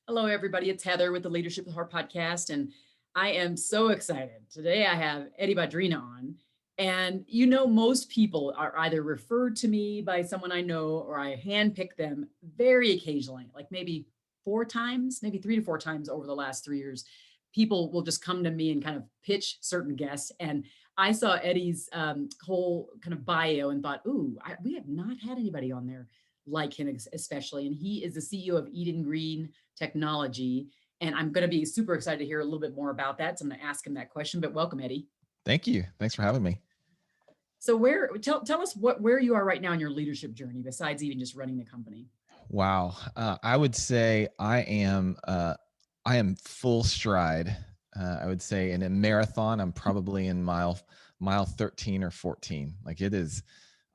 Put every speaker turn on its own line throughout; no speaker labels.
Hello, everybody. It's Heather with the Leadership with Heart podcast. And I am so excited. Today I have Eddy Badrina on. And most people are either referred to me by someone I know or I handpick them very occasionally, like maybe 4 times, maybe 3 to 4 times over the last 3 years. People will just come to me and kind of pitch certain guests. And I saw Eddy's whole kind of bio and thought, we have not had anybody on there like him, especially. And he is the CEO of Immigrant technology. And I'm going to be super excited to hear a little bit more about that. So I'm going to ask him that question, but welcome, Eddy.
Thank you. Thanks for having me.
So tell us where you are right now in your leadership journey, besides even just running the company.
Wow. I would say I am full stride. I would say in a marathon, I'm probably in mile 13 or 14. Like it is,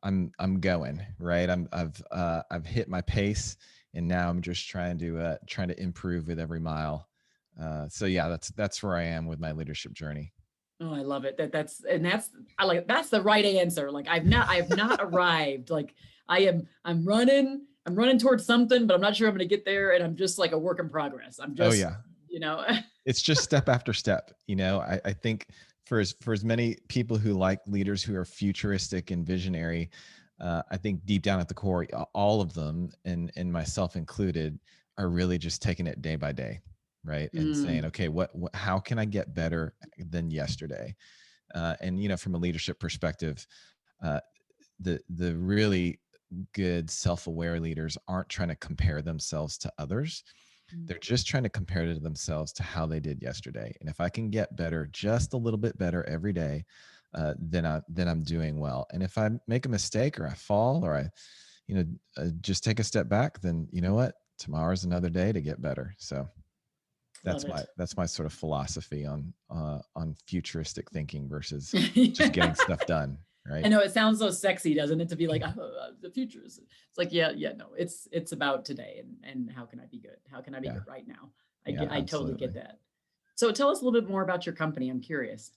I'm going, right. I've hit my pace and now I'm just trying to improve with every mile. So yeah, that's where I am with my leadership journey.
Oh, I love it. That's the right answer. Like I have not arrived. Like I'm running towards something, but I'm not sure I'm going to get there. And I'm just like a work in progress. I'm
Oh
just,
yeah.
you know,
It's just step after step. I think for as many people who like leaders who are futuristic and visionary, I think deep down at the core, all of them, and myself included, are really just taking it day by day, right? And saying, okay, how can I get better than yesterday? And from a leadership perspective, the really good self-aware leaders aren't trying to compare themselves to others. They're just trying to compare to themselves to how they did yesterday. And if I can get better, just a little bit better every day, then I'm doing well. And if I make a mistake or I fall or I, just take a step back, then you know what? Tomorrow's another day to get better. So that's my sort of philosophy on futuristic thinking versus just getting stuff done. Right.
I know it sounds so sexy, doesn't it? To be like, the future is, it's like, yeah, no, it's about today and how can I be good? How can I be good right now? I totally get that. So tell us a little bit more about your company. I'm curious.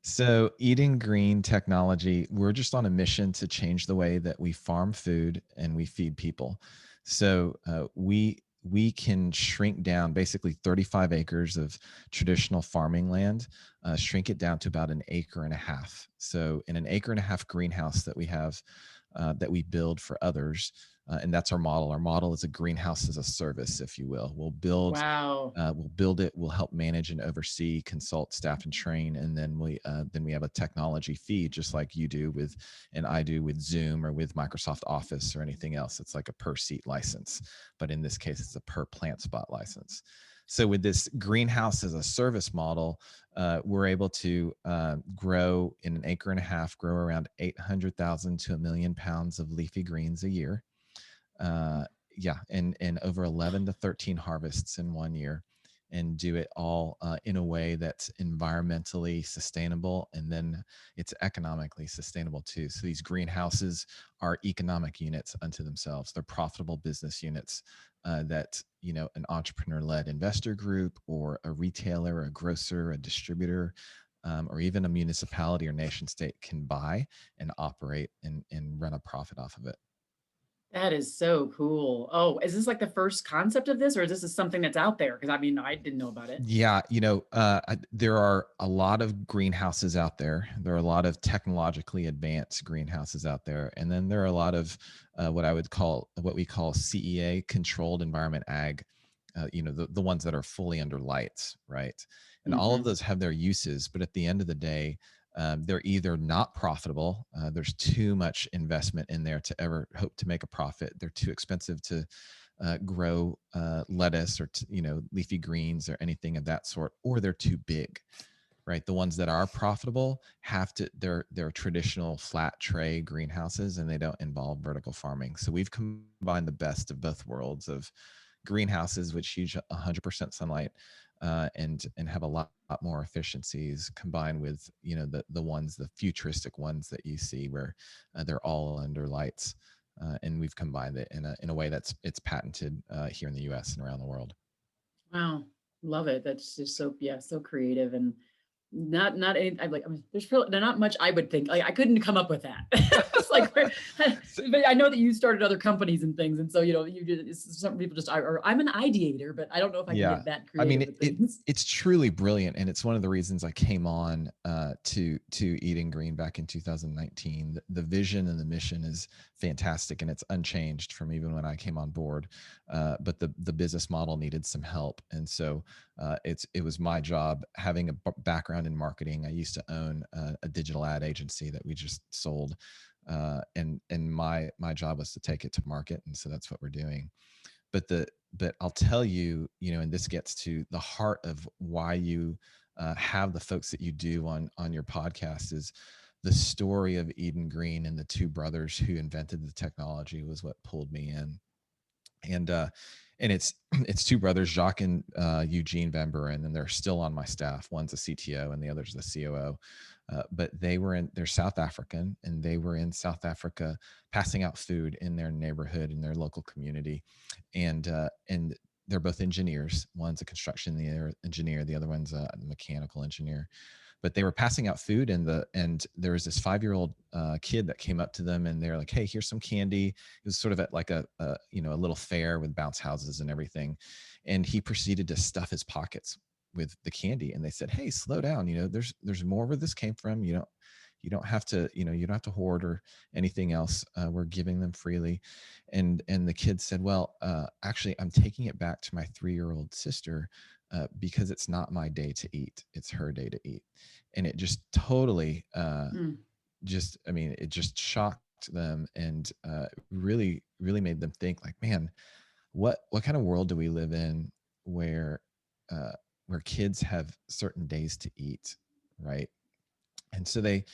So Eating Green Technology, we're just on a mission to change the way that we farm food and we feed people. So we can shrink down basically 35 acres of traditional farming land, shrink it down to about an acre and a half. So in an acre and a half greenhouse that we have, that we build for others, and that's our model. Our model is a greenhouse as a service, if you will.
Wow.
We'll build it. We'll help manage and oversee, consult, staff, and train, and then we have a technology fee, just like you do with, and I do with Zoom or with Microsoft Office or anything else. It's like a per seat license, but in this case, it's a per plant spot license. So with this greenhouse as a service model, we're able to grow in an acre and a half, grow around 800,000 to 1 million pounds of leafy greens a year. And over 11 to 13 harvests in 1 year, and do it all in a way that's environmentally sustainable, and then it's economically sustainable too. So these greenhouses are economic units unto themselves. They're profitable business units that an entrepreneur-led investor group or a retailer, a grocer, a distributor, or even a municipality or nation state can buy and operate and run a profit off of it.
That is so cool. Oh, is this like the first concept of this, or is this something that's out there? Because I mean, I didn't know about it.
Yeah, there are a lot of greenhouses out there. There are a lot of technologically advanced greenhouses out there, and then there are a lot of what we call CEA, controlled environment ag. The ones that are fully under lights, right? And all of those have their uses, but at the end of the day, they're either not profitable. There's too much investment in there to ever hope to make a profit. They're too expensive to grow lettuce or leafy greens or anything of that sort, or they're too big. Right, the ones that are profitable they're traditional flat tray greenhouses, and they don't involve vertical farming. So we've combined the best of both worlds of greenhouses, which use 100% sunlight, and have a lot more efficiencies, combined with the futuristic ones that you see where they're all under lights, and we've combined it in a way it's patented here in the U.S. and around the world.
Wow, love it. That's just so creative and not any. I'm like, there's not much I would think. Like I couldn't come up with that. was like,
So,
but I know that you started other companies and things. And so, some people just, I'm an ideator, but I don't know if I can
yeah,
get that
I mean
creative
it,
with things.
it's truly brilliant, and it's one of the reasons I came on to Eating Green back in 2019. The vision and the mission is fantastic, and it's unchanged from even when I came on board. But the business model needed some help, and so it was my job, having a background in marketing. I used to own a digital ad agency that we just sold, and my job was to take it to market, and so that's what we're doing. But I'll tell you, and this gets to the heart of why you have the folks that you do on your podcast, is the story of Eden Green and the two brothers who invented the technology was what pulled me in. And it's two brothers, Jacques and Eugene Van Buren, and they're still on my staff. One's a CTO and the other's the COO. But they're South African, and they were in South Africa passing out food in their neighborhood, in their local community. And they're both engineers. One's a construction engineer, the other one's a mechanical engineer. But they were passing out food, and there was this 5-year-old kid that came up to them, and they're like, "Hey, here's some candy." It was sort of at like a little fair with bounce houses and everything, and he proceeded to stuff his pockets with the candy. And they said, "Hey, slow down. There's more where this came from. You don't have to you don't have to hoard or anything else. We're giving them freely." And the kid said, "Well, actually, I'm taking it back to my 3-year-old sister, because it's not my day to eat, it's her day to eat." And it just totally
Mm,
it just shocked them, and really made them think, like, man, what kind of world do we live in where uh, where kids have certain days to eat, right? And so they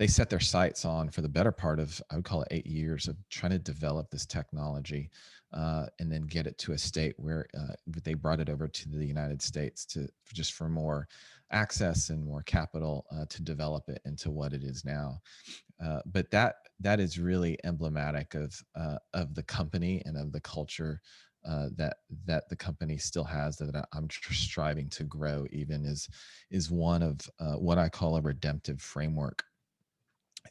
set their sights on, for the better part of, I would call it, 8 years, of trying to develop this technology, and then get it to a state where they brought it over to the United States just for more access and more capital, to develop it into what it is now. But that is really emblematic of the company and of the culture that the company still has, that I'm striving to grow. Even is one of what I call a redemptive framework.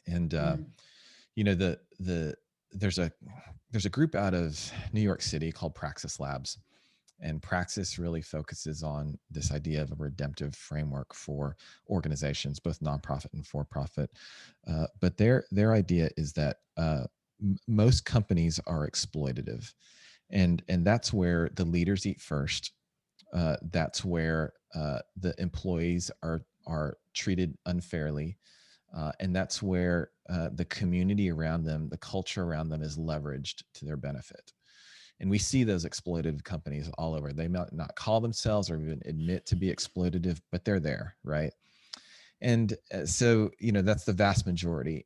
And
mm,
the there's a there's a group out of New York City called Praxis Labs, and Praxis really focuses on this idea of a redemptive framework for organizations, both nonprofit and for-profit. But their idea is that most companies are exploitative, and that's where the leaders eat first. That's where the employees are treated unfairly, and that's where the community around them, the culture around them, is leveraged to their benefit. And we see those exploitative companies all over. They might not call themselves or even admit to be exploitative, but they're there, right? And so that's the vast majority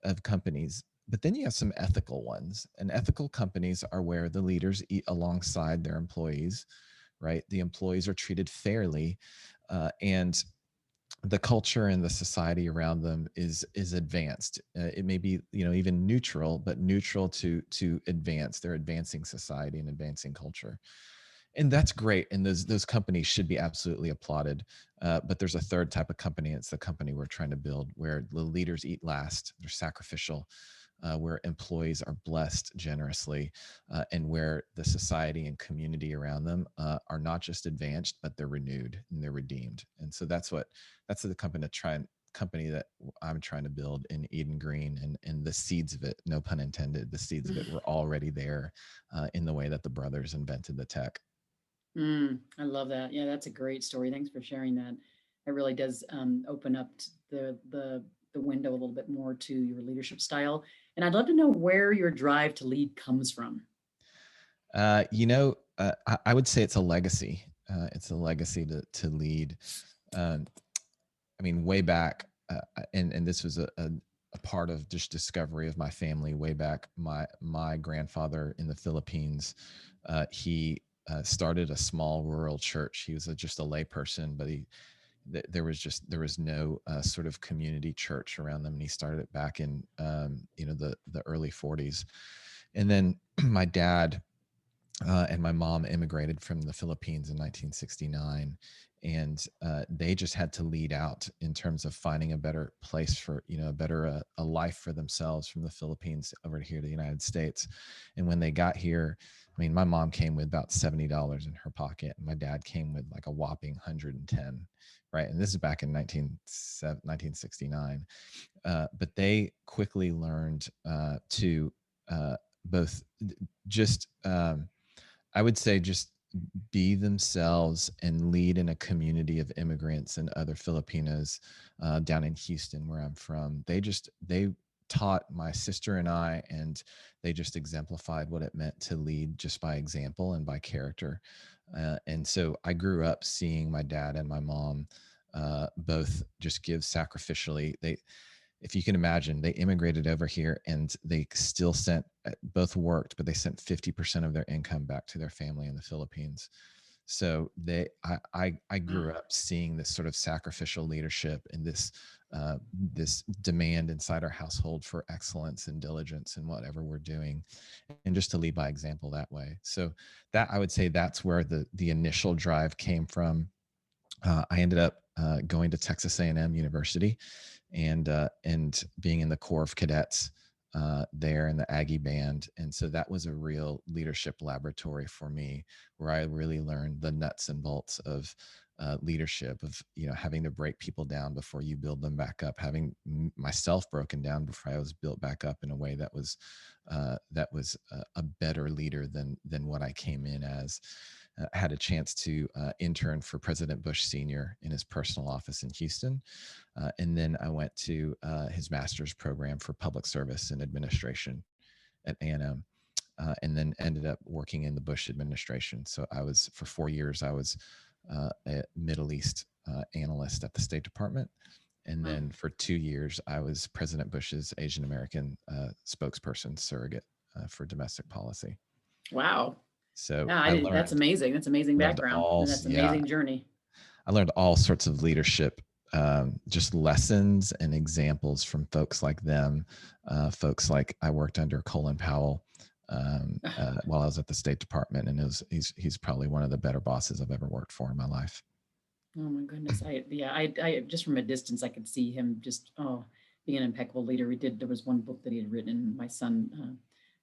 of companies. But then you have some ethical ones, and ethical companies are where the leaders eat alongside their employees, right? The employees are treated fairly, and the culture and the society around them is advanced. It may be even neutral, but neutral to advance. They're advancing society and advancing culture, and that's great. And those companies should be absolutely applauded. But there's a third type of company. It's the company we're trying to build, where the leaders eat last. They're sacrificial, where employees are blessed generously, and where the society and community around them are not just advanced, but they're renewed and they're redeemed. And so that's the company that I'm trying to build in Eden Green, and the seeds of it, no pun intended, the seeds of it were already there, in the way that the brothers invented the tech.
I love that. Yeah, that's a great story. Thanks for sharing that. It really does open up the window a little bit more to your leadership style. And I'd love to know where your drive to lead comes from.
I would say it's a legacy. It's a legacy to lead. Um, I mean, way back, and this was a part of just discovery of my family way back. My grandfather in the Philippines, he started a small rural church. He was just a lay person, but there was no sort of community church around them, and he started it back in the early 40s. And then my dad and my mom immigrated from the Philippines in 1969, and they just had to lead out in terms of finding a better place for, a better a life for themselves from the Philippines over here to the United States. And when they got here, I mean, my mom came with about $70 in her pocket, and my dad came with like a whopping 110, right? And this is back in 1969. But they quickly learned to both just I would say just be themselves and lead in a community of immigrants and other Filipinos down in Houston, where I'm from. They taught my sister and I, and they just exemplified what it meant to lead just by example and by character. And so I grew up seeing my dad and my mom both just give sacrificially. If you can imagine, they immigrated over here and they still sent, both worked, but they sent 50% of their income back to their family in the Philippines. So I grew up seeing this sort of sacrificial leadership and this demand inside our household for excellence and diligence in whatever we're doing, and just to lead by example that way. So that, I would say, that's where the initial drive came from. I ended up going to Texas A&M University, and being in the Corps of Cadets there in the Aggie Band. And so that was a real leadership laboratory for me, where I really learned the nuts and bolts of leadership, of having to break people down before you build them back up, having myself broken down before I was built back up in a way that was a better leader than what I came in as. I had a chance to intern for President Bush Sr. in his personal office in Houston. And then I went to his master's program for public service and administration at A&M, and then ended up working in the Bush administration. So for 4 years, I was a Middle East analyst at the State Department. And then for 2 years, I was President Bush's Asian American spokesperson surrogate for domestic policy.
Wow.
So
Yeah, that's amazing. That's amazing background. And that's amazing journey.
I learned all sorts of leadership, just lessons and examples from folks like them. Folks like, I worked under Colin Powell while I was at the State Department, and he's probably one of the better bosses I've ever worked for in my life.
Oh my goodness. I just from a distance, I could see him just, being an impeccable leader. There was one book that he had written, and my son,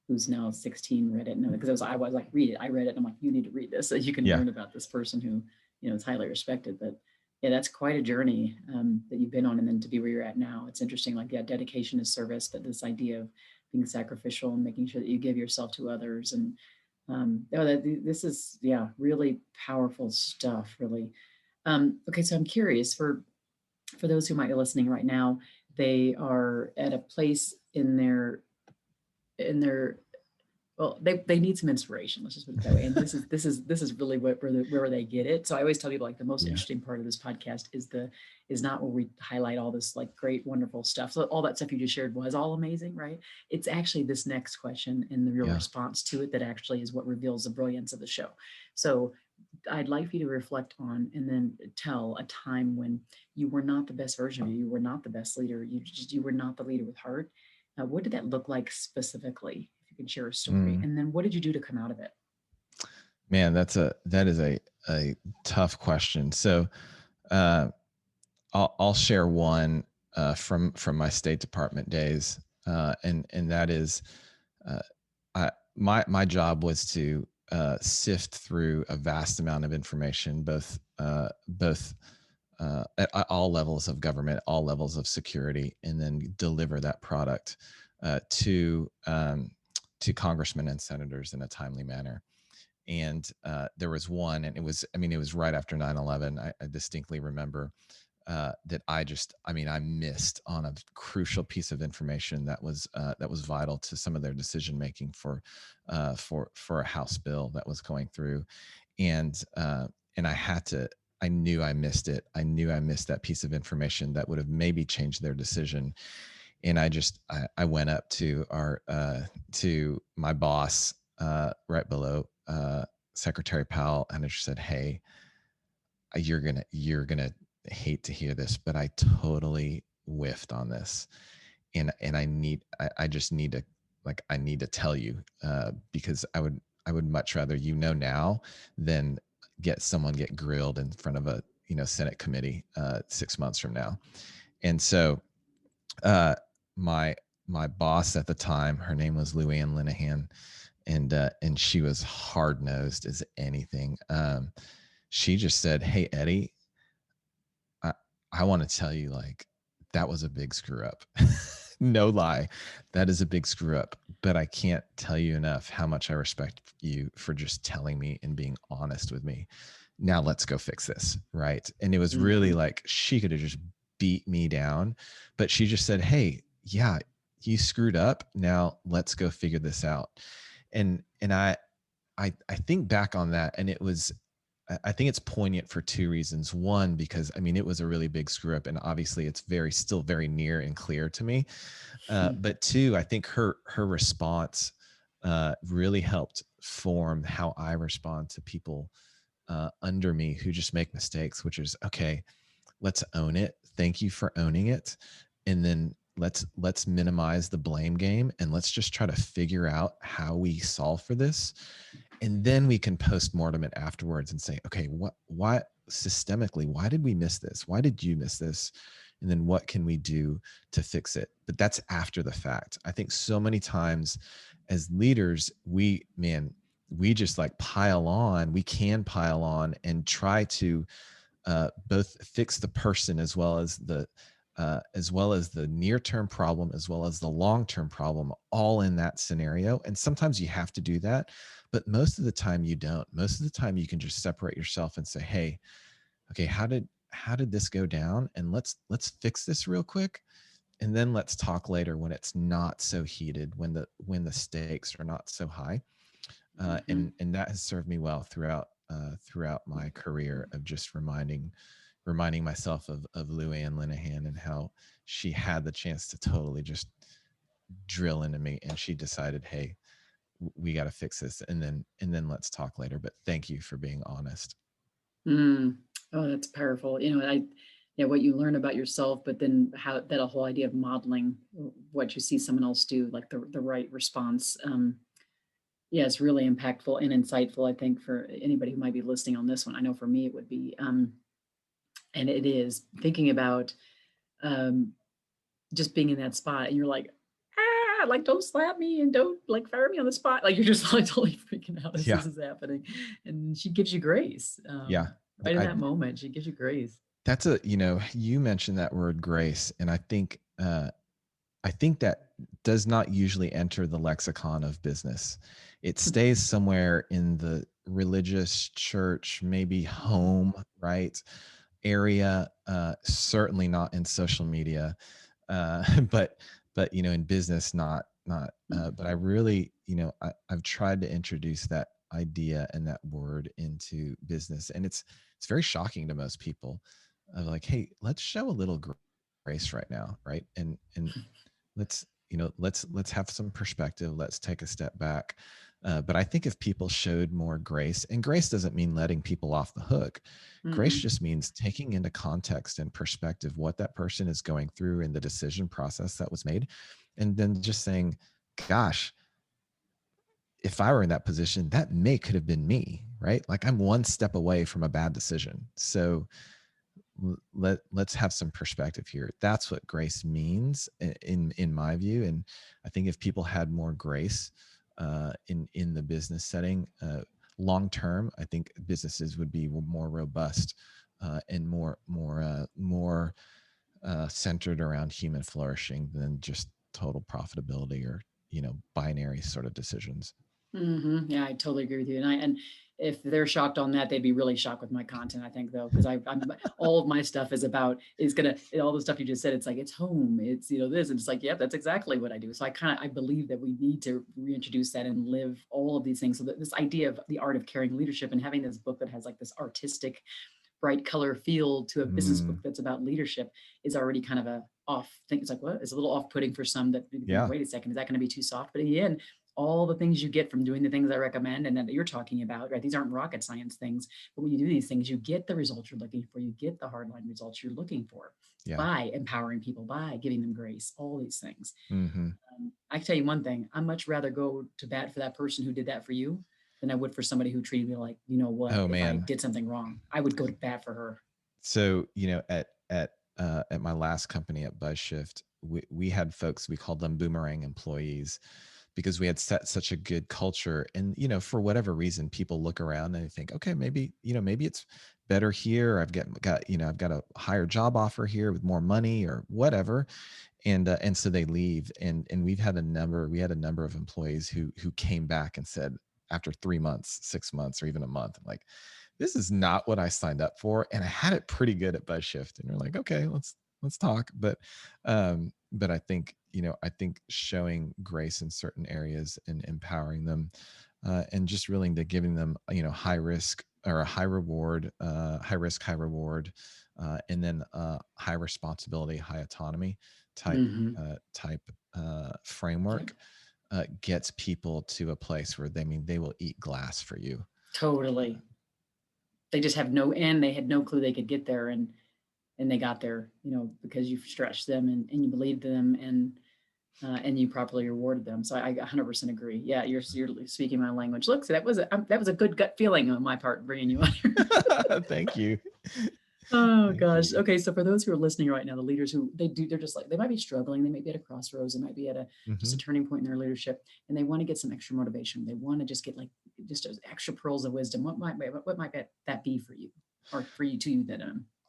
who's now 16, read it. And because I was like, read it. I read it. And I'm like, you need to read this so you can learn about this person who, is highly respected. But yeah, that's quite a journey that you've been on. And then to be where you're at now, it's interesting. Like, yeah, dedication is service, but this idea of being sacrificial and making sure that you give yourself to others. And this is, really powerful stuff, really. Okay, so I'm curious, for those who might be listening right now, they are at a place in their well, they need some inspiration. Let's just put it that way. And this is really where they get it. So I always tell people, like, the most interesting part of this podcast is not where we highlight all this like great, wonderful stuff. So all that stuff you just shared was all amazing, right? It's actually this next question and the real response to it that actually is what reveals the brilliance of the show. So I'd like for you to reflect on and then tell a time when you were not the best version of you. You were not the best leader. You were not the leader with heart. What did that look like specifically? If you can share a story, and then what did you do to come out of it?
Man, that is a tough question. So I'll share one from my State Department days, and that is my job was to sift through a vast amount of information, both at all levels of government, all levels of security, and then deliver that product to congressmen and senators in a timely manner. And there was one, and it was right after 9/11. I distinctly remember that I missed on a crucial piece of information that was vital to some of their decision making for a House bill that was going through, and I knew I missed it. I knew I missed that piece of information that would have maybe changed their decision. And I went up to to my boss right below Secretary Powell, and I just said, "Hey, you're gonna hate to hear this, but I totally whiffed on this, and I just need to, like, I need to tell you because would much rather now than get grilled in front of a Senate committee 6 months from now. And so uh, my my boss at the time, her name was Lou Ann Linehan, and she was hard nosed as anything. She just said, "Hey Eddie, I I want to tell you, like, that was a big screw up." No lie, that is a big screw up. But I can't tell you enough how much I respect you for just telling me and being honest with me. Now let's go fix this, right? And it was really
Mhm.
like she could have just beat me down, but she just said, "Hey, yeah, you screwed up. Now let's go figure this out." And I think back on that, and I think it's poignant for two reasons. One, because I mean, it was a really big screw up, and obviously it's still very near and clear to me. But two, I think her response really helped form how I respond to people under me who just make mistakes, which is, okay, let's own it. Thank you for owning it. And then let's minimize the blame game, and let's just try to figure out how we solve for this. And then we can post-mortem it afterwards and say, okay, why systemically, why did we miss this? Why did you miss this? And then what can we do to fix it? But that's after the fact. I think so many times as leaders, we just like pile on. We can pile on and try to both fix the person as well as the near-term problem, as well as the long-term problem, all in that scenario. And sometimes you have to do that, but most of the time you don't. Most of the time you can just separate yourself and say, "Hey, okay, how did this go down? And let's fix this real quick, and then let's talk later when it's not so heated, when the stakes are not so high."
Mhm.
And that has served me well throughout my career, of just reminding myself of Lou Ann Linehan, and how she had the chance to totally just drill into me, and she decided, "Hey, we got to fix this, and then let's talk later. But thank you for being honest."
Mm. Oh, that's powerful. Yeah, what you learn about yourself, but then how that whole idea of modeling what you see someone else do, like the right response. Yeah, it's really impactful and insightful, I think, for anybody who might be listening on this one. I know for me it would be, and it is thinking about um, just being in that spot, and you're like, ah, like don't slap me and don't like fire me on the spot. Like you're just like totally freaking out as
Yeah,
this is happening, and she gives you grace.
yeah.
Right in
I
that moment, she gives you grace.
That's a you mentioned that word grace, and I think that does not usually enter the lexicon of business. It stays somewhere in the religious, church, maybe home, right, area. Certainly not in social media, but in business, not. But I really, I've tried to introduce that idea and that word into business, and it's very shocking to most people. Of like, hey, let's show a little grace right now, right? And let's let's have some perspective, let's take a step back. But I think if people showed more grace, and grace doesn't mean letting people off the hook. Grace
Mm-mm.
just means taking into context and perspective what that person is going through in the decision process that was made, and then just saying, gosh, if I were in that position, that could have been me, right? Like, I'm one step away from a bad decision. So let's have some perspective here. That's what grace means in my view. And I think if people had more grace in the business setting, long term, I think businesses would be more robust, and more centered around human flourishing than just total profitability, or binary sort of decisions.
Yeah, I totally agree with you. And if they're shocked on that, they'd be really shocked with my content, I think, though, because I'm all of my stuff is gonna all the stuff you just said. It's like it's home. It's this, and it's like, yep, that's exactly what I do. So I believe that we need to reintroduce that and live all of these things. So that this idea of the art of caring leadership and having this book that has like this artistic, bright color feel to a business book
Mm,
that's about leadership is already kind of a off thing. It's like, what? It's a little off-putting for some that you think,
yeah,
wait a second, is that going to be too soft? But in the end, all the things you get from doing the things I recommend and that you're talking about, right? These aren't rocket science things, but when you do these things, you get the results you're looking for. You get the hardline results you're looking for
yeah.
by empowering people, by giving them grace, all these things.
Hmm.
I can tell you one thing, I'd much rather go to bat for that person who did that for you than I would for somebody who treated me like, you know what,
Oh
if I
man.
did something wrong, I would go to bat for her.
So, at my last company at Buzzshift, we had folks, we called them boomerang employees, because we had set such a good culture. And, for whatever reason, people look around and they think, okay, maybe it's better here. I've got a higher job offer here with more money or whatever. And so they leave. And we had a number of employees who came back and said, after 3 months, 6 months, or even a month, like, this is not what I signed up for. And I had it pretty good at Buzzshift. And you're like, okay, let's talk. But I think showing grace in certain areas and empowering them, and just really to giving them, high risk or a high reward, high risk, high reward, and then high responsibility, high autonomy type,
Mm-hmm. Yep.
framework, gets people to a place where they will eat glass for you.
Totally. They just have no end. They had no clue they could get there. And they got there, because you stretched them and you believed them and you properly rewarded them. So I 100% agree. Yeah, you're speaking my language. Look, so that was a good gut feeling on my part bringing you on here.
Thank you.
Oh
Thank
gosh.
you.
Okay, so for those who are listening right now, the leaders who they're just like they might be struggling, they might be at a crossroads, they might be at just a
Mhm.
turning point in their leadership, and they want to get some extra motivation. They want to just get like just those extra pearls of wisdom. What might that be for you, or for you to you that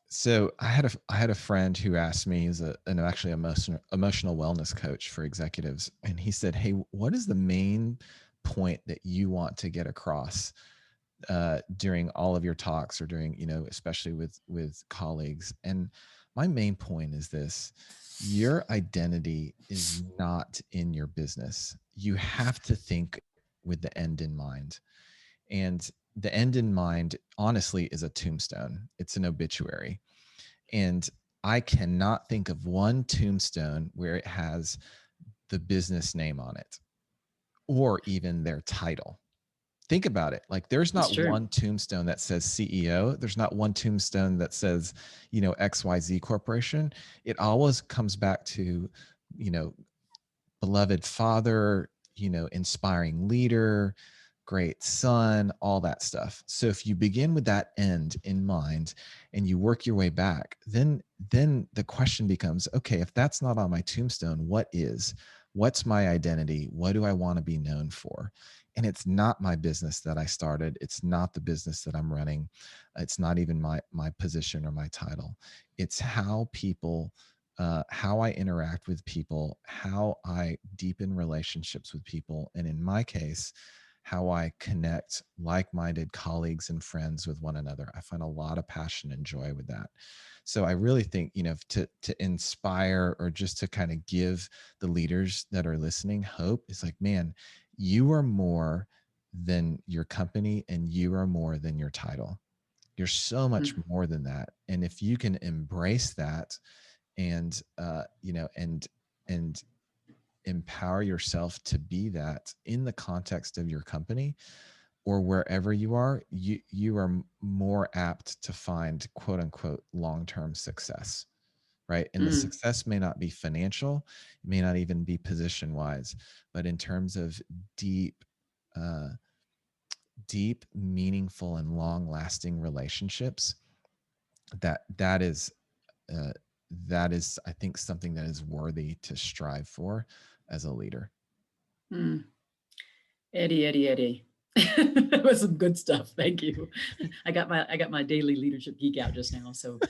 So I had a friend who asked me, he's an actually emotional wellness coach for executives, and he said, "Hey, what is the main point that you want to get across during all of your talks, or during, especially with colleagues?" And my main point is this: your identity is not in your business. You have to think with the end in mind. And the end in mind, honestly, is a tombstone. It's an obituary. And I cannot think of one tombstone where it has the business name on it, or even their title. Think about it. Like, there's
It's
not
true.
one tombstone that says CEO. There's not one tombstone that says, XYZ Corporation. It always comes back to, you know, beloved father, inspiring leader, great son, all that stuff. So if you begin with that end in mind and you work your way back, then the question becomes, okay, if that's not on my tombstone, what is? What's my identity? What do I want to be known for? And it's not my business that I started. It's not the business that I'm running. It's not even my position or my title. It's how I interact with people, how I deepen relationships with people, and in my case, how I connect like-minded colleagues and friends with one another. I find a lot of passion and joy with that. So I really think, to inspire, or just to kind of give the leaders that are listening hope, is like, man, you are more than your company, and you are more than your title. You're so much
Mm,
more than that. And if you can embrace that, and and empower yourself to be that in the context of your company, or wherever you are, you are more apt to find, quote unquote, long-term success, right? And the
mm,
success may not be financial, it may not even be position wise, but in terms of deep uh, deep, meaningful, and long lasting relationships, that is uh, I think, something that is worthy to strive for as a leader.
mm. Eddie. That was some good stuff. Thank you. I got my daily leadership geek out just now. So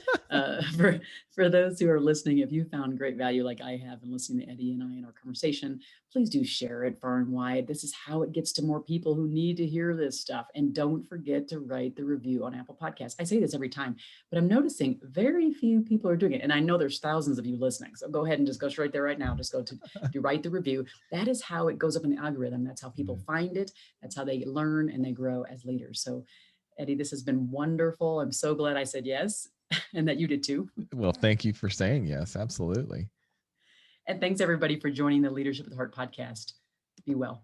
for those who are listening, if you found great value like I have in listening to Eddie and I in our conversation, please do share it far and wide. This is how it gets to more people who need to hear this stuff. And don't forget to write the review on Apple Podcasts. I say this every time, but I'm noticing very few people are doing it. And I know there's thousands of you listening. So go ahead and just go straight there right now. Just go to write the review. That is how it goes up in the algorithm. That's how people find it. That's how they learn and they grow as leaders. So, Eddie, this has been wonderful. I'm so glad I said yes and that you did too.
Well, thank you for saying yes. Absolutely.
And thanks everybody for joining the Leadership with Heart podcast. Be well.